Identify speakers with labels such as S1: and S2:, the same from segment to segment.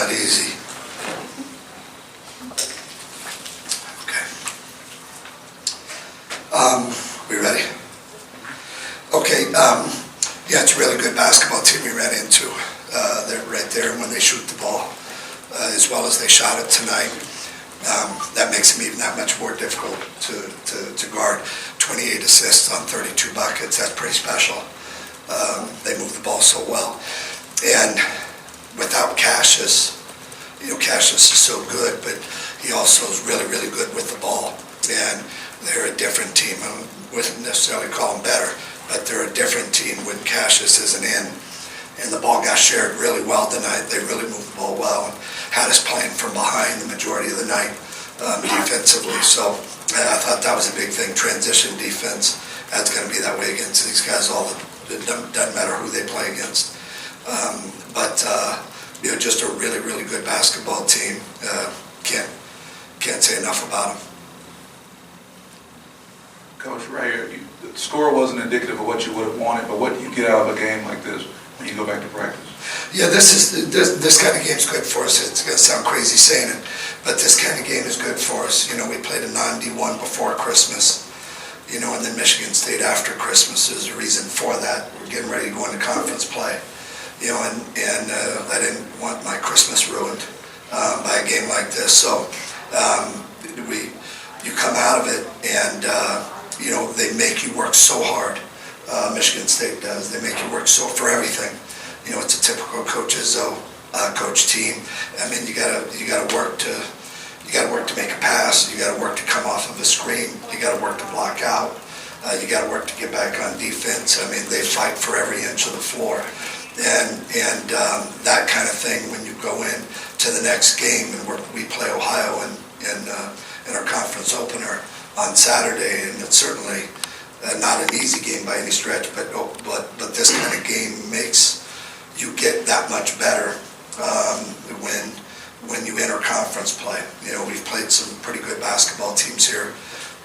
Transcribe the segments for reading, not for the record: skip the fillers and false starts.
S1: not easy. Okay. We ready? Okay. Yeah, it's a really good basketball team we ran into. They're right there when they shoot the ball, as well as they shot it tonight. That makes them even that much more difficult to guard. 28 assists on 32 buckets. That's pretty special. They move the ball so well. And without Cassius, Cassius is so good, but he also is really, really good with the ball. And they're a different team. I wouldn't necessarily call them better, but they're a different team when Cassius isn't in. And the ball got shared really well tonight. They really moved the ball well and had us playing from behind the majority of the night defensively. So I thought that was a big thing. Transition defense, that's going to be that way against these guys. It doesn't matter who they play against. Just a really, really good basketball team. Can't say enough about them.
S2: Coach Ray, the score wasn't indicative of what you would have wanted, but what do you get out of a game like this when you go back to practice?
S1: Yeah, this kind of game is good for us. It's going to sound crazy saying it, but this kind of game is good for us. We played a non-D1 before Christmas, and then Michigan State after Christmas. There's a reason for that. We're getting ready to go into conference play, and I didn't want my Christmas ruined by a game like this. So you come out of it, and they make you work so hard. Michigan State does. They make you work so for everything. It's a typical coach team. I mean, you gotta work to make a pass. You gotta work to come off of a screen. You gotta work to block out. You gotta work to get back on defense. I mean, they fight for every inch of the floor, and that kind of thing. When you go in to the next game, and we play Ohio in our conference opener on Saturday, and it's certainly not an easy game by any stretch, but this kind of game makes you get that much better when you enter conference play. We've played some pretty good basketball teams here,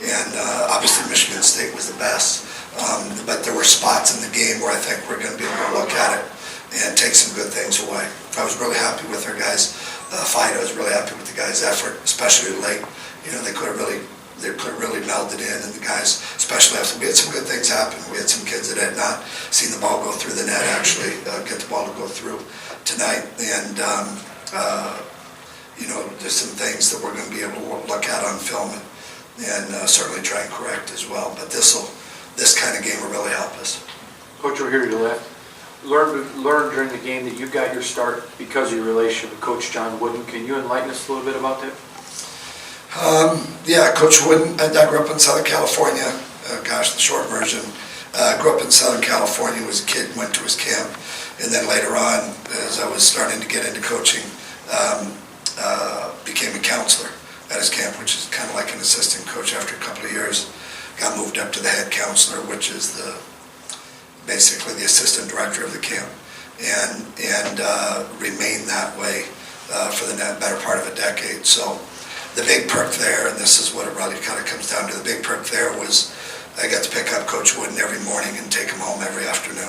S1: and obviously Michigan State was the best, but there were spots in the game where I think we're going to be able to look at it and take some good things away. I was really happy with our guys' fight. I was really happy with the guys' effort, especially late. They could have really melded in, and the guys, especially after we had some good things happen. We had some kids that had not seen the ball go through the net actually get the ball to go through tonight, and there's some things that we're going to be able to look at on film and certainly try and correct as well. But this kind of game will really help us.
S3: Coach, over here to your left. Learned during the game that you got your start because of your relationship with Coach John Wooden. Can you enlighten us a little bit about that?
S1: Yeah, Coach Wooden, I grew up in Southern California. The short version. Grew up in Southern California, was a kid, went to his camp, and then later on, as I was starting to get into coaching, became a counselor at his camp, which is kind of like an assistant coach. After a couple of years, got moved up to the head counselor, which is basically the assistant director of the camp, and remained that way for the better part of a decade. So the big perk there, and this is what it really kind of comes down to, the big perk there was I got to pick up Coach Wooden every morning and take him home every afternoon,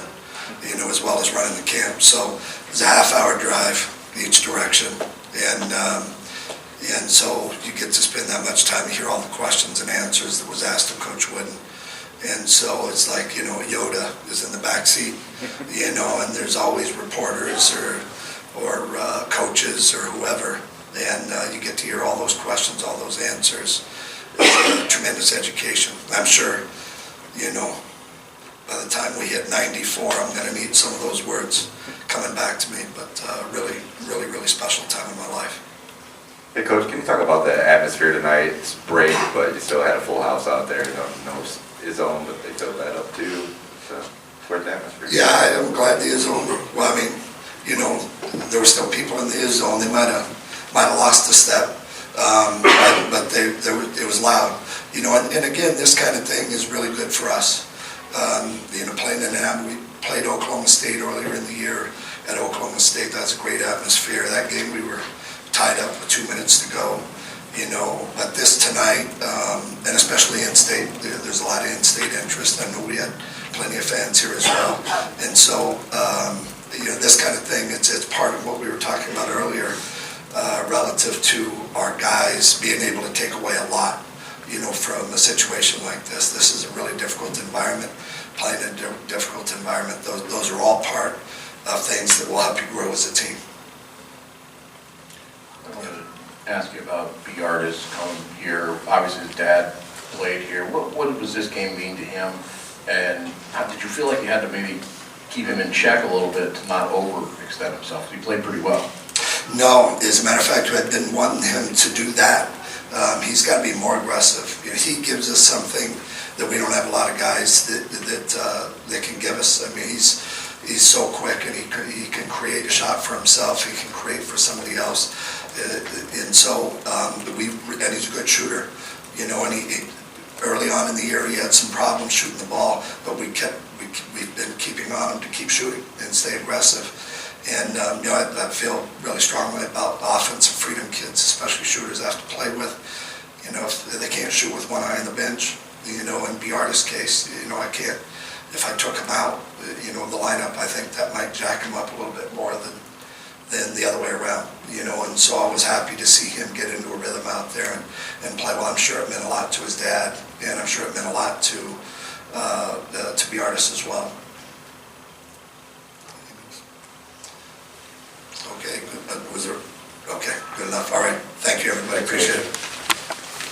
S1: as well as running the camp. So it was a half-hour drive each direction, and so you get to spend that much time to hear all the questions and answers that was asked of Coach Wooden. And so it's like, Yoda is in the back seat, and there's always reporters or coaches or whoever, and you get to hear all those questions, all those answers. It's a tremendous education. I'm sure, by the time we hit 94, I'm going to need some of those words coming back to me, but really, really, really special time in my life.
S4: Hey, Coach, can you talk about the atmosphere tonight? It's break, but you still had a full house out there. No Izone, but they filled that up too. So, where's the atmosphere?
S1: Yeah, I'm glad the Izone. Well, I mean, there were still people in the Izone. They might have lost a step, but it was loud. And again, this kind of thing is really good for us. Playing in we played Oklahoma State earlier in the year at Oklahoma State. That's a great atmosphere. That game we were tied up with 2 minutes to go. But this tonight, and especially in-state, there's a lot of in-state interest. I know we had plenty of fans here as well. And so, this kind of thing, it's part of what we were talking about earlier. relative to our guys being able to take away a lot, from a situation like this. This is a really difficult environment, playing in a difficult environment. Those are all part of things that will help you grow as a team.
S5: I wanted to ask you about B. Artis coming here. Obviously, his dad played here. What does this game mean to him? And how did you feel like you had to maybe keep him in check a little bit to not overextend himself? He played pretty well.
S1: No, as a matter of fact, I've been wanting him to do that. He's got to be more aggressive. He gives us something that we don't have a lot of guys that can give us. I mean, he's so quick, and he can create a shot for himself. He can create for somebody else, and so and he's a good shooter, And he early on in the year he had some problems shooting the ball, but we've been keeping on him to keep shooting and stay aggressive. And I feel really strongly about offensive freedom kids, especially shooters I have to play with. If they can't shoot with one eye on the bench, in B. Artis' case, I can't. If I took him out, the lineup, I think that might jack him up a little bit more than the other way around. And so I was happy to see him get into a rhythm out there and play well. I'm sure it meant a lot to his dad, and I'm sure it meant a lot to B. Artis as well. Okay, good. Was there? Okay, good enough. All right. Thank you, everybody. Appreciate it.